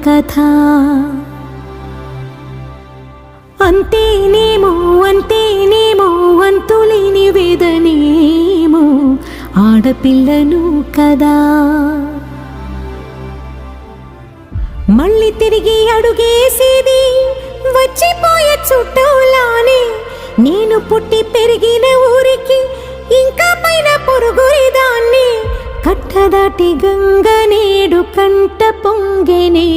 కథ. అంతేనేమో అంతేనేమో అంతులేని వేదనేమో ఆడపిల్లను కదా. మళ్ళీ తిరిగి అడుగేసేది వచ్చిపోయే చుట్టూలానే. నేను పుట్టి పెరిగిన ఊరికి ఇంకా పైన పొరుగురిదాన్ని. కట్టదాటి గంగ నేడు కంట పొంగెనే.